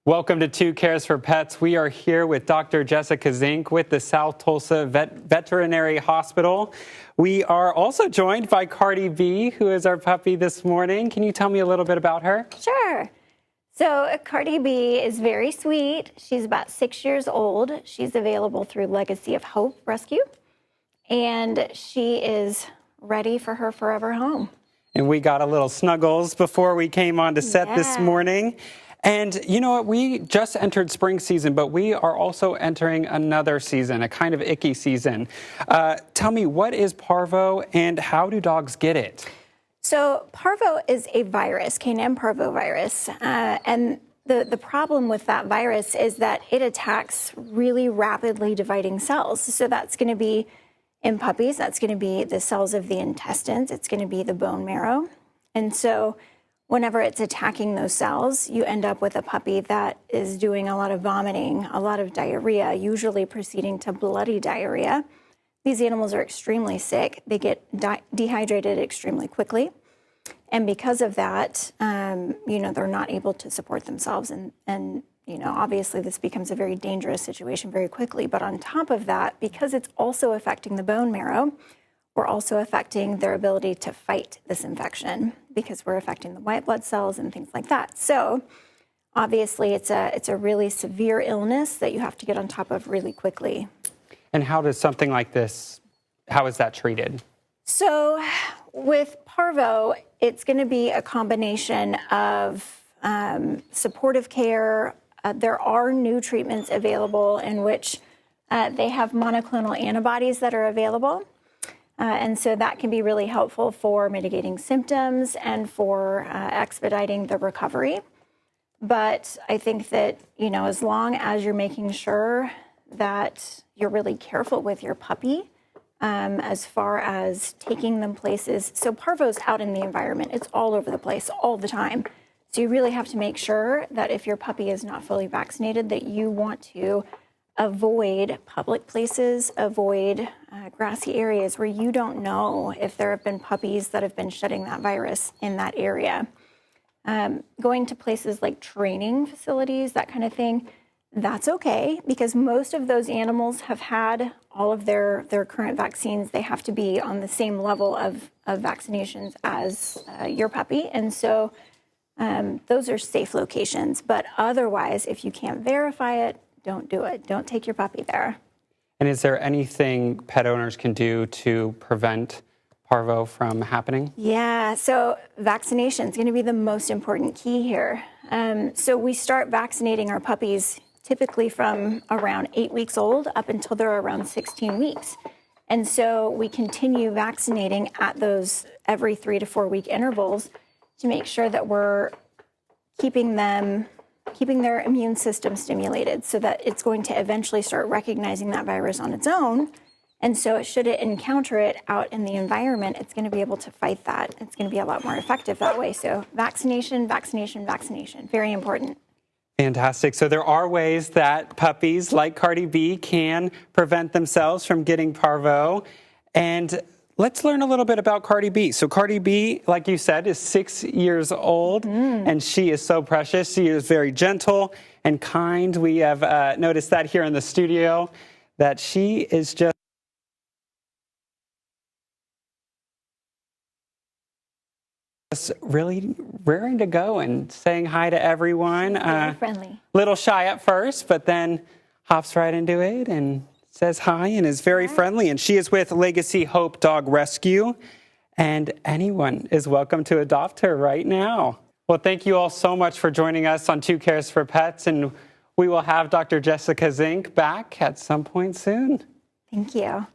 Welcome to Two Cares for Pets. We are here with Dr. Jessica Zink with the South Tulsa Veterinary Hospital. We are also joined by Cardi B, who is our puppy this morning. Can you tell me a little bit about her? Sure. So Cardi B is very sweet. She's about 6 years old. She's available through Legacy of Hope Rescue, and she is ready for her forever home. And we got a little snuggles before we came on to set this morning. And you know what? We just entered spring season, but we are also entering another season, a kind of icky season. Tell me, what is parvo and how do dogs get it? So parvo is a virus, canine parvovirus, and the problem with that virus is that it attacks really rapidly dividing cells. So that's going to be in puppies, that's going to be the cells of the intestines, it's going to be the bone marrow. And so whenever it's attacking those cells, you end up with a puppy that is doing a lot of vomiting, a lot of diarrhea, usually proceeding to bloody diarrhea. These animals are extremely sick. They get dehydrated extremely quickly. And because of that, they're not able to support themselves. And obviously this becomes a very dangerous situation very quickly. But on top of that, because it's also affecting the bone marrow, we're also affecting their ability to fight this infection because we're affecting the white blood cells and things like that. So obviously it's a really severe illness that you have to get on top of really quickly. And how does something like this, how is that treated? So with parvo, it's going to be a combination of supportive care. There are new treatments available in which they have monoclonal antibodies that are available. And so that can be really helpful for mitigating symptoms and for expediting the recovery. But I think that, as long as you're making sure that you're really careful with your puppy, as far as taking them places. So parvo's out in the environment. It's all over the place all the time. So you really have to make sure that if your puppy is not fully vaccinated, that you want to avoid public places, avoid grassy areas where you don't know if there have been puppies that have been shedding that virus in that area. Going to places like training facilities, that kind of thing, that's okay because most of those animals have had all of their current vaccines. They have to be on the same level of vaccinations as your puppy. And so those are safe locations. But otherwise, if you can't verify it, don't do it. Don't take your puppy there. And is there anything pet owners can do to prevent parvo from happening? Yeah, so vaccination is going to be the most important key here. So we start vaccinating our puppies typically from around 8 weeks old up until they're around 16 weeks. And so we continue vaccinating at those every 3 to 4 week intervals to make sure that we're keeping their immune system stimulated so that it's going to eventually start recognizing that virus on its own. And so should it encounter it out in the environment, it's going to be able to fight that. It's going to be a lot more effective that way. So vaccination, vaccination, vaccination, very important. Fantastic. So there are ways that puppies like Cardi B can prevent themselves from getting parvo. And let's learn a little bit about Cardi B. So Cardi B, like you said, is 6 years old, and she is so precious. She is very gentle and kind. We have noticed that here in the studio, that she is just really raring to go and saying hi to everyone. Very friendly. Little shy at first, but then hops right into it and says hi and is very friendly. And she is with Legacy Hope Dog Rescue, and anyone is welcome to adopt her right now. Well, thank you all so much for joining us on Two Cares for Pets, and we will have Dr. Jessica Zink back at some point soon. Thank you.